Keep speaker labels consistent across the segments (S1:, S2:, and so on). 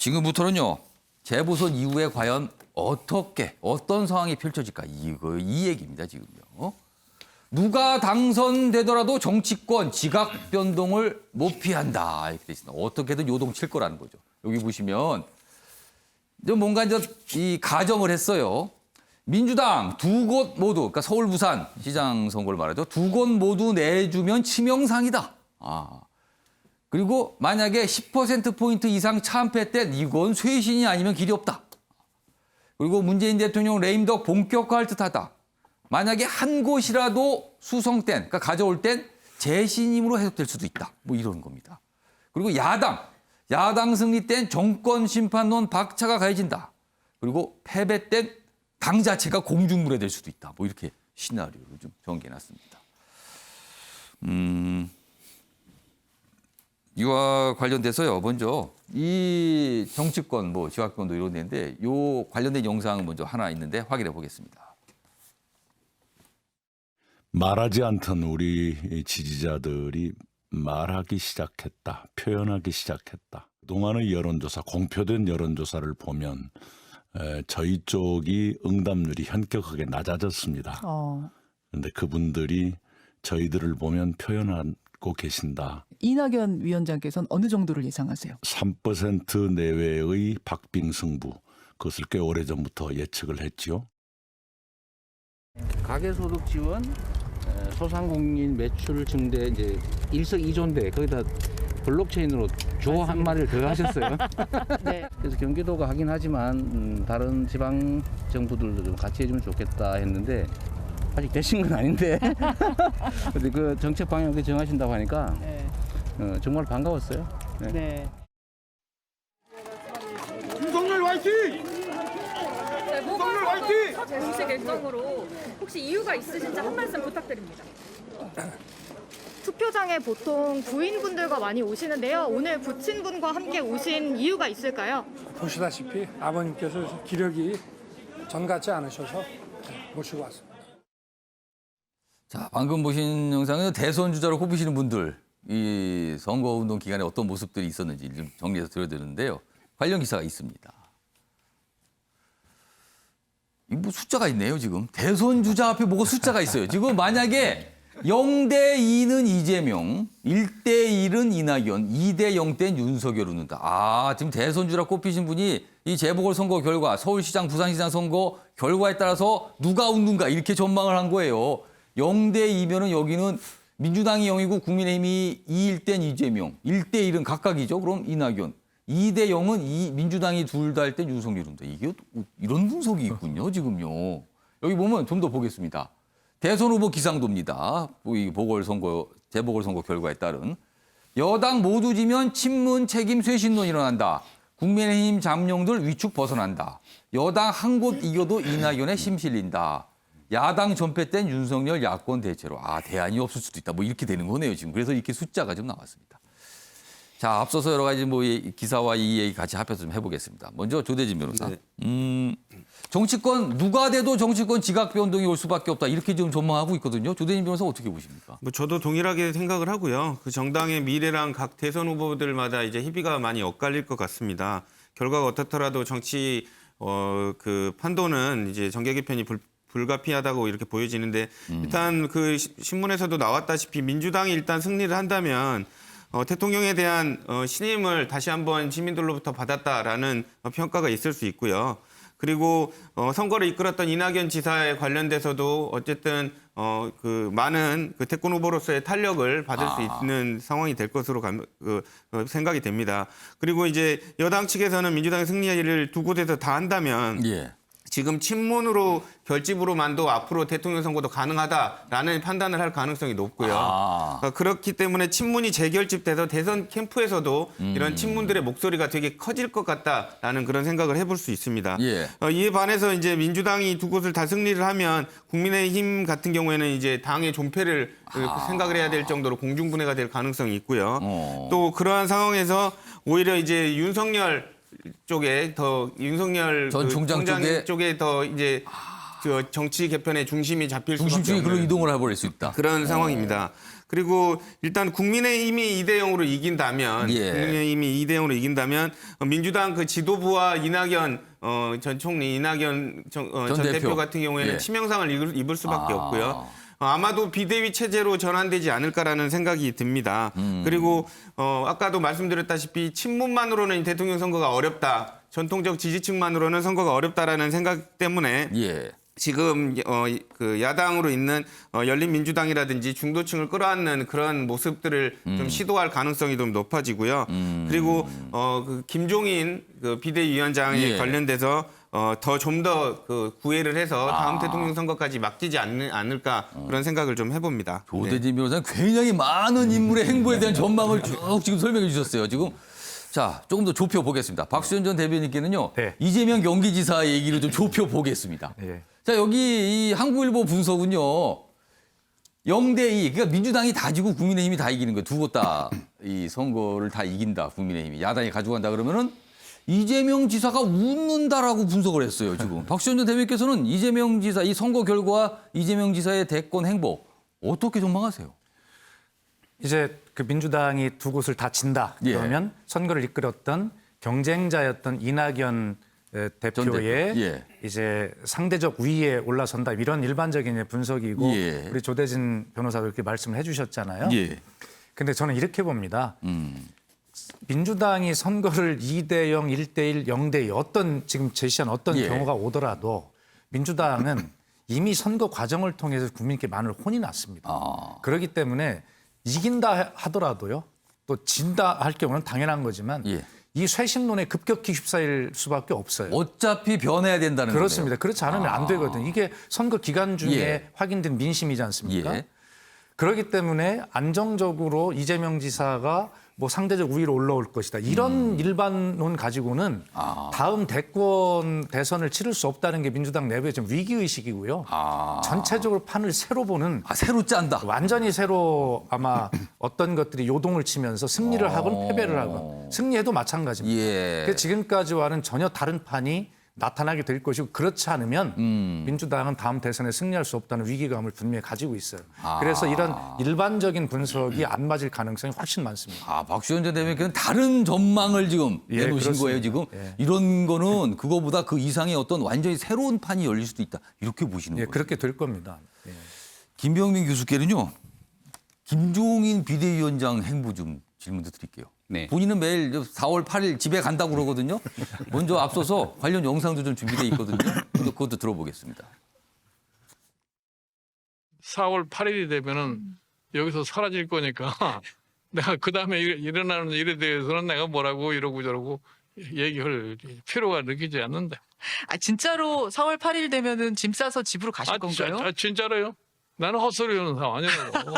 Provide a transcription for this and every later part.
S1: 지금부터는요. 재보선 이후에 과연 어떤 상황이 펼쳐질까 이 얘기입니다. 지금요. 누가 당선되더라도 정치권 지각 변동을 못 피한다 이렇게 돼 있습니다. 어떻게든 요동칠 거라는 거죠. 여기 보시면 뭔가 이제 이 가정을 했어요. 민주당 두 곳 모두, 그러니까 서울, 부산 시장 선거를 말하죠. 두 곳 모두 내주면 치명상이다. 그리고 만약에 10%포인트 이상 참패된 이건 쇄신이 아니면 길이 없다. 그리고 문재인 대통령 레임덕 본격화할 듯하다. 만약에 한 곳이라도 수성된, 그러니까 가져올 땐 재신임으로 해석될 수도 있다. 뭐 이런 겁니다. 그리고 야당 승리 땐 정권 심판론 박차가 가해진다. 그리고 패배 땐 당 자체가 공중분해될 수도 있다. 뭐 이렇게 시나리오를 좀 전개해놨습니다. 이와 관련돼서요. 먼저 이 정치권, 지각권도 이런 데인데 요 관련된 영상은 먼저 하나 있는데 확인해 보겠습니다.
S2: 말하지 않던 우리 지지자들이 말하기 시작했다. 표현하기 시작했다. 그동안의 여론조사, 공표된 여론조사를 보면 저희 쪽이 응답률이 현격하게 낮아졌습니다. 그런데 그분들이 저희들을 보면 표현하고 계신다.
S3: 이낙연 위원장께서는 어느 정도를 예상하세요?
S2: 3% 내외의 박빙승부. 그것을 꽤 오래전부터 예측을 했지요.
S4: 가계소득 지원, 소상공인 매출 증대, 이제 일석이조인데 거기다 블록체인으로 조 한 마리를 더 하셨어요.
S3: 네.
S4: 그래서 경기도가 하긴 하지만 다른 지방 정부들도 좀 같이 해주면 좋겠다 했는데 아직 되신 건 아닌데. 근데 그 정책 방향 을 정하신다고 하니까
S3: 네.
S4: 정말 반가웠어요. 네.
S3: 네.
S5: 윤석열 화이팅! 윤석열 화이팅!
S6: 정책 일정으로 혹시 이유가 있으신지 한 말씀 부탁드립니다.
S7: 투표장에 보통 부인분들과 많이 오시는데요. 오늘 부친분과 함께 오신 이유가 있을까요?
S5: 보시다시피 아버님께서 기력이 전 같지 않으셔서 모시고 왔습니다.
S1: 자, 방금 보신 영상은 대선 주자로 꼽히시는 분들 이 선거운동 기간에 어떤 모습들이 있었는지 좀 정리해서 드려드리는데요. 관련 기사가 있습니다. 뭐 숫자가 있네요, 지금. 대선 주자 앞에 뭐가 숫자가 있어요. 지금 만약에 0대2는 이재명, 1대1은 이낙연, 2대0 땐 윤석열 웃는다. 지금 대선 주자 꼽히신 분이 이 재보궐선거 결과, 서울시장, 부산시장 선거 결과에 따라서 누가 웃는가 이렇게 전망을 한 거예요. 0대2면은 여기는 민주당이 0이고 국민의힘이 2일 땐 이재명, 1대1은 각각이죠. 그럼 이낙연. 2대0은 민주당이 둘 다 할 땐 윤석열 운다. 이게 이런 분석이 있군요, 지금요. 여기 보면 좀 더 보겠습니다. 대선 후보 기상도입니다. 이 재보궐선거 결과에 따른. 여당 모두 지면 친문 책임 쇄신론 일어난다. 국민의힘 잠룡들 위축 벗어난다. 여당 한 곳 이겨도 이낙연에 힘 실린다. 야당 전패 땐 윤석열 야권 대체로. 대안이 없을 수도 있다. 뭐 이렇게 되는 거네요, 지금. 그래서 이렇게 숫자가 좀 나왔습니다. 자, 앞서서 여러 가지 이 기사와 이 얘기 같이 합해서 좀 해보겠습니다. 먼저 조대진 변호사.
S4: 네.
S1: 정치권 누가 돼도 정치권 지각 변동이 올 수밖에 없다. 이렇게 지금 전망하고 있거든요. 조대진 변호사 어떻게 보십니까?
S8: 저도 동일하게 생각을 하고요. 그 정당의 미래랑 각 대선 후보들마다 이제 희비가 많이 엇갈릴 것 같습니다. 결과가 어떻더라도 정치 그 판도는 이제 정계 개편이 불가피하다고 이렇게 보여지는데 일단 그 신문에서도 나왔다시피 민주당이 일단 승리를 한다면 대통령에 대한 신임을 다시 한번 시민들로부터 받았다라는 평가가 있을 수 있고요. 그리고 선거를 이끌었던 이낙연 지사에 관련돼서도 어쨌든 그 많은 그 태권 후보로서의 탄력을 받을 수 있는 상황이 될 것으로 생각이 됩니다. 그리고 이제 여당 측에서는 민주당의 승리를 두 곳에서 다 한다면 지금 친문으로 결집으로만도 앞으로 대통령 선거도 가능하다라는 판단을 할 가능성이 높고요. 그렇기 때문에 친문이 재결집돼서 대선 캠프에서도 이런 친문들의 목소리가 되게 커질 것 같다라는 그런 생각을 해볼 수 있습니다. 이에 반해서 이제 민주당이 두 곳을 다 승리를 하면 국민의힘 같은 경우에는 이제 당의 존폐를 생각을 해야 될 정도로 공중분해가 될 가능성이 있고요. 또 그러한 상황에서 오히려 이제 윤석열
S1: 전 총장
S8: 쪽에 더 이제 그 정치 개편의 중심이 잡힐 수밖에
S1: 중심축이
S8: 없는
S1: 그런 이동을 해버릴 수 있다.
S8: 그런 상황입니다. 그리고 일단 국민의힘이 2대 0으로 이긴다면
S1: 예.
S8: 국민의힘이 2대 0으로 이긴다면 민주당 그 지도부와 이낙연 전 총리, 이낙연 전 대표 같은 경우에는
S1: 예.
S8: 치명상을 입을 수밖에 없고요. 아마도 비대위 체제로 전환되지 않을까라는 생각이 듭니다. 그리고 아까도 말씀드렸다시피 친문만으로는 대통령 선거가 어렵다. 전통적 지지층만으로는 선거가 어렵다라는 생각 때문에
S1: 예.
S8: 지금 그 야당으로 있는 열린민주당이라든지 중도층을 끌어안는 그런 모습들을 좀 시도할 가능성이 좀 높아지고요. 그리고 그 김종인 그 비대위원장에
S1: 예.
S8: 관련돼서 좀 더 그 구애를 해서 다음 대통령 선거까지 맡기지 않을까 그런 생각을 좀 해봅니다.
S1: 조대진 변호사는 굉장히 많은 인물의 행보에 대한 전망을 쭉 지금 설명해 주셨어요. 지금 자 조금 더 좁혀 보겠습니다. 박수현 전 대변인께는요.
S9: 네.
S1: 이재명 경기지사 얘기를 좀 좁혀 보겠습니다.
S9: 예.
S1: 자 여기 이 한국일보 분석은요. 0대2 그러니까 민주당이 다 지고 국민의힘이 다 이기는 거예요. 두 곳 다 이 선거를 다 이긴다. 국민의힘이 야당이 가져간다 그러면은 이재명 지사가 웃는다라고 분석을 했어요. 지금 박수현 전 대변인께서는 이재명 지사 이 선거 결과 이재명 지사의 대권 행보 어떻게 전망하세요?
S9: 이제 그 민주당이 두 곳을 다 진다.
S1: 예.
S9: 그러면 선거를 이끌었던 경쟁자였던 이낙연 대표의
S1: 예.
S9: 이제 상대적 우위에 올라선다. 이런 일반적인 분석이고
S1: 예.
S9: 우리 조대진 변호사도 이렇게 말씀을 해주셨잖아요.
S1: 예.
S9: 근데 저는 이렇게 봅니다. 민주당이 선거를 2대 0, 1대 1, 0대 2 어떤 지금 제시한 어떤
S1: 예.
S9: 경우가 오더라도 민주당은 이미 선거 과정을 통해서 국민께 많은 혼이 났습니다. 그렇기 때문에 이긴다 하더라도요. 또 진다 할 경우는 당연한 거지만
S1: 예.
S9: 이 쇄신론에 급격히 휩싸일 수밖에 없어요.
S1: 어차피 변해야 된다는
S9: 그렇습니다. 그렇지 않으면 안 되거든요. 이게 선거 기간 중에
S1: 예.
S9: 확인된 민심이지 않습니까?
S1: 예.
S9: 그렇기 때문에 안정적으로 이재명 지사가 뭐 상대적 우위로 올라올 것이다. 이런 일반론 가지고는 다음 대선을 치를 수 없다는 게 민주당 내부의 좀 위기의식이고요. 전체적으로 판을 새로 보는
S1: 새로 짠다.
S9: 완전히 새로 아마 어떤 것들이 요동을 치면서 승리를 하건 패배를 하건 승리해도 마찬가지입니다.
S1: 예.
S9: 그래서 지금까지와는 전혀 다른 판이 나타나게 될 것이고 그렇지 않으면 민주당은 다음 대선에 승리할 수 없다는 위기감을 분명히 가지고 있어요. 그래서 이런 일반적인 분석이 안 맞을 가능성이 훨씬 많습니다.
S1: 박수현 전 대변인께서는 다른 전망을 지금
S9: 예,
S1: 내놓으신
S9: 그렇습니다.
S1: 거예요, 지금.
S9: 예.
S1: 이런 거는 그거보다 그 이상의 어떤 완전히 새로운 판이 열릴 수도 있다. 이렇게 보시는
S9: 예,
S1: 거예요.
S9: 그렇게 될 겁니다. 예.
S1: 김병민 교수께는요. 김종인 비대위원장 행보 좀 질문도 드릴게요.
S10: 네.
S1: 본인은 매일 4월 8일 집에 간다고 그러거든요. 먼저 앞서서 관련 영상도 좀 준비돼 있거든요. 그것도 들어보겠습니다.
S11: 4월 8일이 되면은 여기서 사라질 거니까 내가 그 다음에 일어나는 일에 대해서는 내가 뭐라고 이러고 저러고 얘기할 필요가 느끼지 않는데.
S3: 진짜로 4월 8일 되면은 짐 싸서 집으로 가실 건가요?
S11: 진짜로요? 나는 헛소리 하는 사람 아니라고.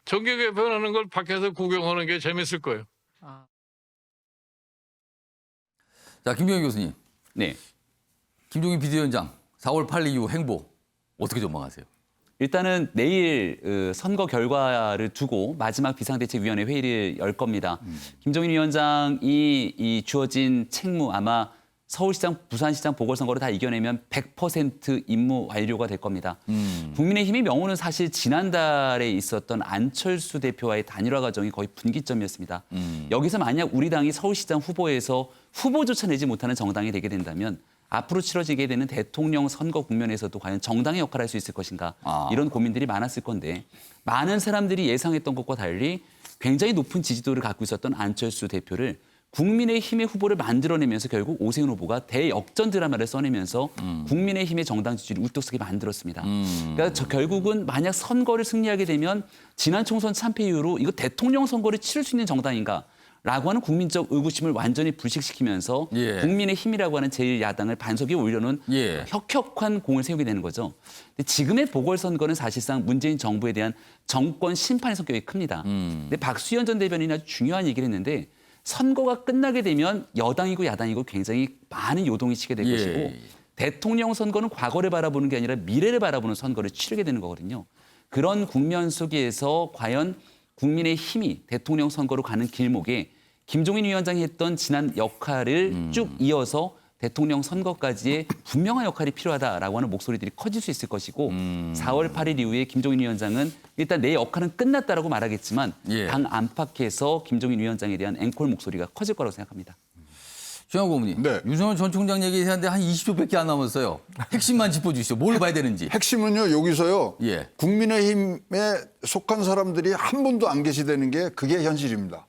S11: 정계 개편하는 걸 밖에서 구경하는 게 재밌을 거예요.
S1: 자, 김병민 교수님.
S10: 네.
S1: 김종인 비대위원장 4월 8일 이후 행보 어떻게 전망하세요?
S10: 일단은 내일 선거 결과를 두고 마지막 비상대책위원회 회의를 열 겁니다. 김종인 위원장이 이 주어진 책무 아마 서울시장, 부산시장 보궐선거를 다 이겨내면 100% 임무 완료가 될 겁니다. 국민의힘의 명호는 사실 지난달에 있었던 안철수 대표와의 단일화 과정이 거의 분기점이었습니다. 여기서 만약 우리 당이 서울시장 후보에서 후보조차 내지 못하는 정당이 되게 된다면 앞으로 치러지게 되는 대통령 선거 국면에서도 과연 정당의 역할을 할 수 있을 것인가 이런 고민들이 많았을 건데 많은 사람들이 예상했던 것과 달리 굉장히 높은 지지도를 갖고 있었던 안철수 대표를 국민의힘의 후보를 만들어내면서 결국 오세훈 후보가 대역전 드라마를 써내면서 국민의힘의 정당 지지를 우뚝 서게 만들었습니다. 그러니까 결국은 만약 선거를 승리하게 되면 지난 총선 참패 이후로 이거 대통령 선거를 치를 수 있는 정당인가? 라고 하는 국민적 의구심을 완전히 불식시키면서
S1: 예.
S10: 국민의힘이라고 하는 제1야당을 반석에 올려놓은
S1: 예.
S10: 혁혁한 공을 세우게 되는 거죠. 근데 지금의 보궐선거는 사실상 문재인 정부에 대한 정권 심판의 성격이 큽니다. 근데 박수현 전 대변인이 아주 중요한 얘기를 했는데 선거가 끝나게 되면 여당이고 야당이고 굉장히 많은 요동이 치게 될
S1: 예.
S10: 것이고 대통령 선거는 과거를 바라보는 게 아니라 미래를 바라보는 선거를 치르게 되는 거거든요. 그런 국면 속에서 과연 국민의힘이 대통령 선거로 가는 길목에 김종인 위원장이 했던 지난 역할을 쭉 이어서 대통령 선거까지의 분명한 역할이 필요하다라고 하는 목소리들이 커질 수 있을 것이고 4월 8일 이후에 김종인 위원장은 일단 내 역할은 끝났다라고 말하겠지만
S1: 예.
S10: 당 안팎에서 김종인 위원장에 대한 앵콜 목소리가 커질 거라고 생각합니다.
S1: 조영 고문님,
S12: 네.
S1: 윤석열 전 총장 얘기하는데 한 20초밖에 안 남았어요. 핵심만 짚어주시죠. 뭘 봐야 되는지.
S12: 핵심은요, 여기서요.
S1: 예.
S12: 국민의힘에 속한 사람들이 한 분도 안 계시다는 게 그게 현실입니다.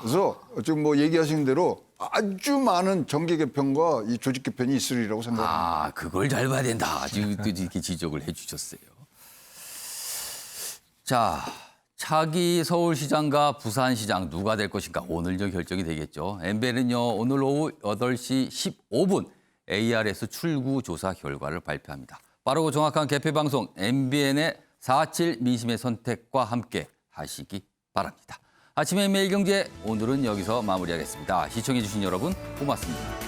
S12: 그래서 지금 뭐 얘기하신 대로 아주 많은 정계 개편과 이 조직 개편이 있으리라고 생각합니다.
S1: 그걸 잘 봐야 된다. 지금 또 이렇게 지적을 해주셨어요. 자, 차기 서울시장과 부산시장 누가 될 것인가 오늘 저 결정이 되겠죠. MBN은요 오늘 오후 8시 15분 ARS 출구 조사 결과를 발표합니다. 빠르고 정확한 개표 방송 MBN의 4.7 민심의 선택과 함께 하시기 바랍니다. 아침의 매일경제 오늘은 여기서 마무리하겠습니다. 시청해 주신 여러분 고맙습니다.